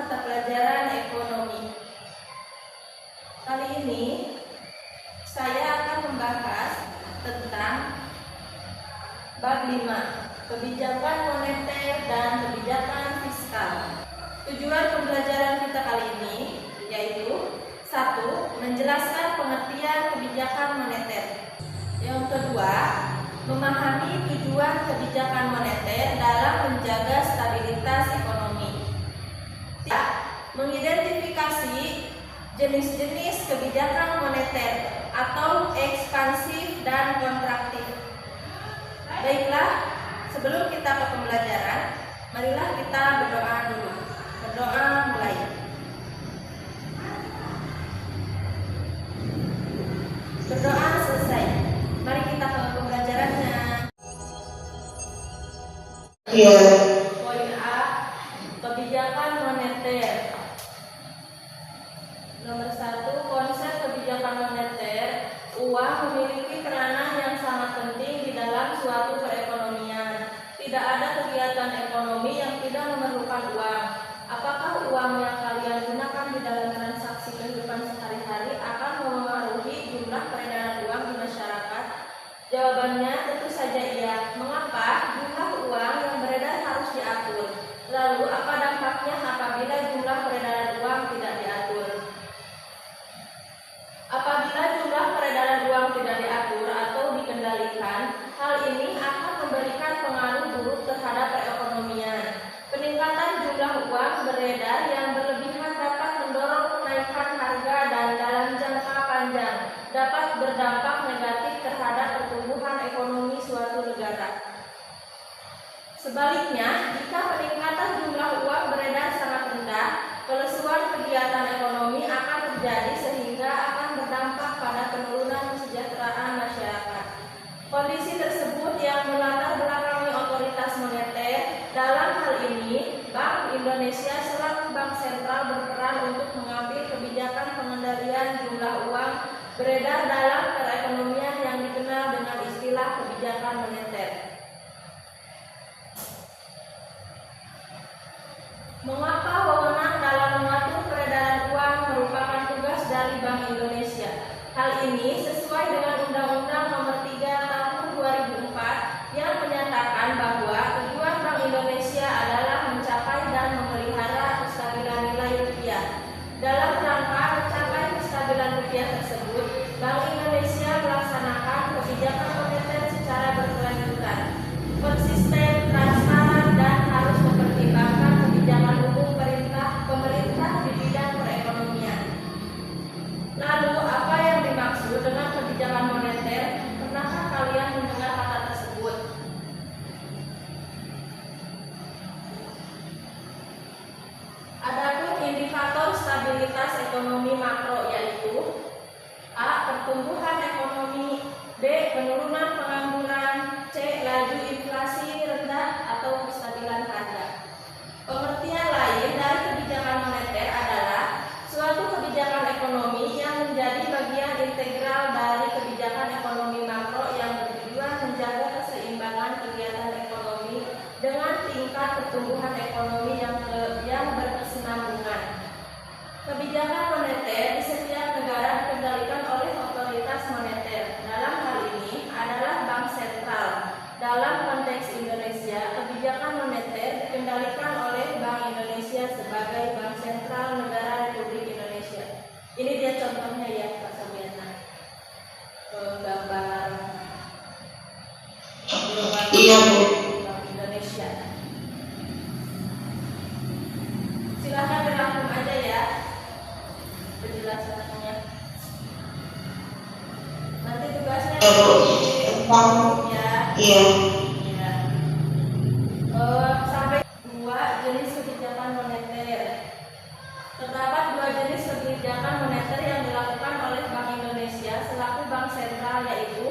mata pelajaran ekonomi. Kali ini saya akan membahas tentang bab 5, kebijakan moneter dan kebijakan fiskal. Tujuan pembelajaran kita kali ini yaitu 1. Menjelaskan pengertian kebijakan moneter. Yang kedua, memahami tujuan kebijakan moneter dalam menjaga stabilitas ekonomi. 3. Mengidentifikasi jenis-jenis kebijakan moneter atau ekspansif dan kontraktif. Baiklah, sebelum kita ke pembelajaran, marilah kita berdoa dulu. Berdoa mulai. Berdoa selesai. Mari kita ke pembelajarannya. Iya. Poin A, kebijakan moneter. Nomor 1, konsep kebijakan moneter. Uang memiliki peranan yang sangat penting di dalam suatu perekonomian. Tidak ada kegiatan ekonomi yang tidak memerlukan uang. Apakah uang yang kalian gunakan di dalam transaksi kehidupan sehari-hari akan memengaruhi jumlah peredaran uang di masyarakat? Jawabannya tentu saja iya. Mengapa jumlah uang yang beredar harus diatur? Lalu apa dampaknya apabila jumlah peredaran uang tidak diatur? Apabila jumlah peredaran uang tidak diatur atau dikendalikan, hal ini akan memberikan pengaruh buruk terhadap perekonomian. Peningkatan jumlah uang beredar yang berlebihan dapat mendorong kenaikan harga dan dalam jangka panjang dapat berdampak negatif terhadap pertumbuhan ekonomi suatu negara. Sebaliknya, jika peningkatan jumlah uang beredar sangat rendah, kelesuan kegiatan ekonomi akan terjadi sehingga akan berdampak pada penurunan kesejahteraan masyarakat. Kondisi tersebut yang melatar belakangi otoritas moneter. Dalam hal ini, Bank Indonesia selaku bank sentral berperan untuk mengambil kebijakan pengendalian jumlah uang beredar dalam perekonomian yang dikenal dengan istilah kebijakan moneter. Mengapa wewenang dalam mengatur peredaran uang merupakan tugas dari Bank Indonesia? Hal ini sesuai dengan Undang-Undang Nomor 3 Tahun 2004 yang menyatakan bahwa tujuan Bank Indonesia adalah mencapai dan memelihara kestabilan nilai rupiah. Dalam rangka mencapai kestabilan rupiah tersebut, Bank Indonesia melaksanakan kebijakan moneter secara berkelanjutan, konsisten, transparan, dan harus mempertimbangkan kebijakan umum pemerintah di bidang perekonomian. Lalu, apa yang dimaksud dengan kebijakan moneter? Pernahkah kalian mendengar kata tersebut? Adapun indikator stabilitas ekonomi makro yaitu A. Pertumbuhan ekonomi, B. Penurunan pengangguran, C. Laju inflasi rendah atau kestabilan harga. Pengertian lain dari kebijakan moneter adalah suatu kebijakan ekonomi yang menjadi bagian integral dari kebijakan ekonomi makro yang bertujuan menjaga keseimbangan kegiatan ekonomi dengan tingkat pertumbuhan ekonomi yang berkesinambungan. Kebijakan moneter di setiap negara dikendalikan oleh otoritas moneter. Dalam hal ini adalah bank sentral. Dalam konteks Indonesia, kebijakan moneter dikendalikan oleh Bank Indonesia sebagai bank sentral negara Republik Indonesia. Ini dia contohnya ya, Pak Sabiana. Gambar Iya, Bu. Bank Indonesia. Silakan dirangkum aja ya penjelasannya. Nanti tugasnya Iya, Bu. ya. Iya. Sampai 2 jenis kebijakan moneter. Terdapat 2 jenis kebijakan moneter yang dilakukan oleh Bank Indonesia selaku bank sentral, yaitu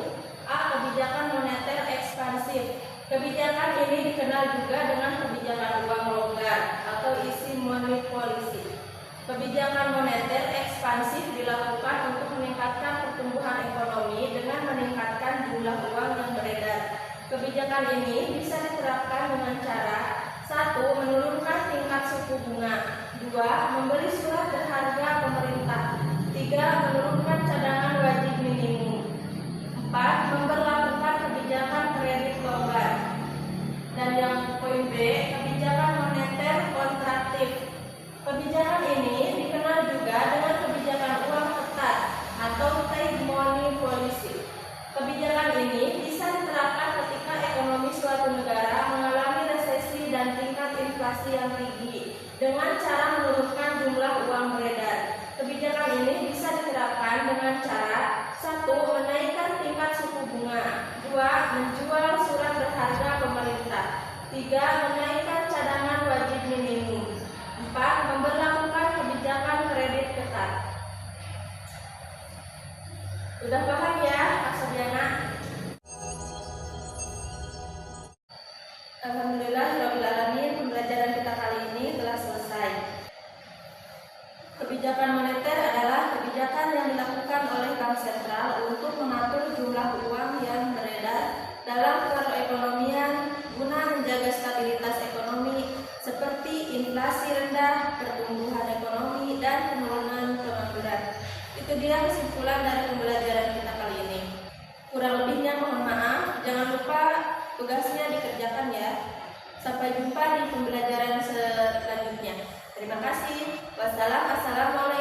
A. Kebijakan moneter ekspansif. Kebijakan ini dikenal juga dengan kebijakan uang longgar atau easy money policy. Kebijakan moneter ekspansif dilakukan untuk meningkatkan pertumbuhan ekonomi dengan meningkatkan jumlah uang yang beredar. Kebijakan ini bisa diterapkan dengan cara 1. Menurunkan tingkat suku bunga, 2. yang poin B, kebijakan moneter kontraktif. Kebijakan ini dikenal juga dengan kebijakan uang ketat atau tight money policy. Kebijakan ini bisa diterapkan ketika ekonomi suatu negara mengalami resesi dan tingkat inflasi yang tinggi dengan cara menurunkan jumlah uang beredar. Kebijakan ini bisa diterapkan dengan cara: 1. Menaikkan tingkat suku bunga. 2. Menjual surat berharga pemerintah. 3. Menaikkan cadangan wajib minimum. 4. Memberlakukan kebijakan kredit ketat. Sudah paham ya, Kak Sobiana? Alhamdulillahirrahmanirrahim, pembelajaran kita kali ini telah selesai. Kebijakan moneter adalah kebijakan yang dilakukan oleh Bank Sentral untuk mengatur jumlah uang yang beredar dalam perekonomian guna menjaga stabilitas ekonomi seperti inflasi rendah, pertumbuhan ekonomi, dan penurunan pengangguran. Itu dia kesimpulan dari pembelajaran kita kali ini. Kurang lebihnya mohon maaf, jangan lupa tugasnya dikerjakan ya. Sampai jumpa di pembelajaran selanjutnya. Terima kasih. Wassalamualaikum.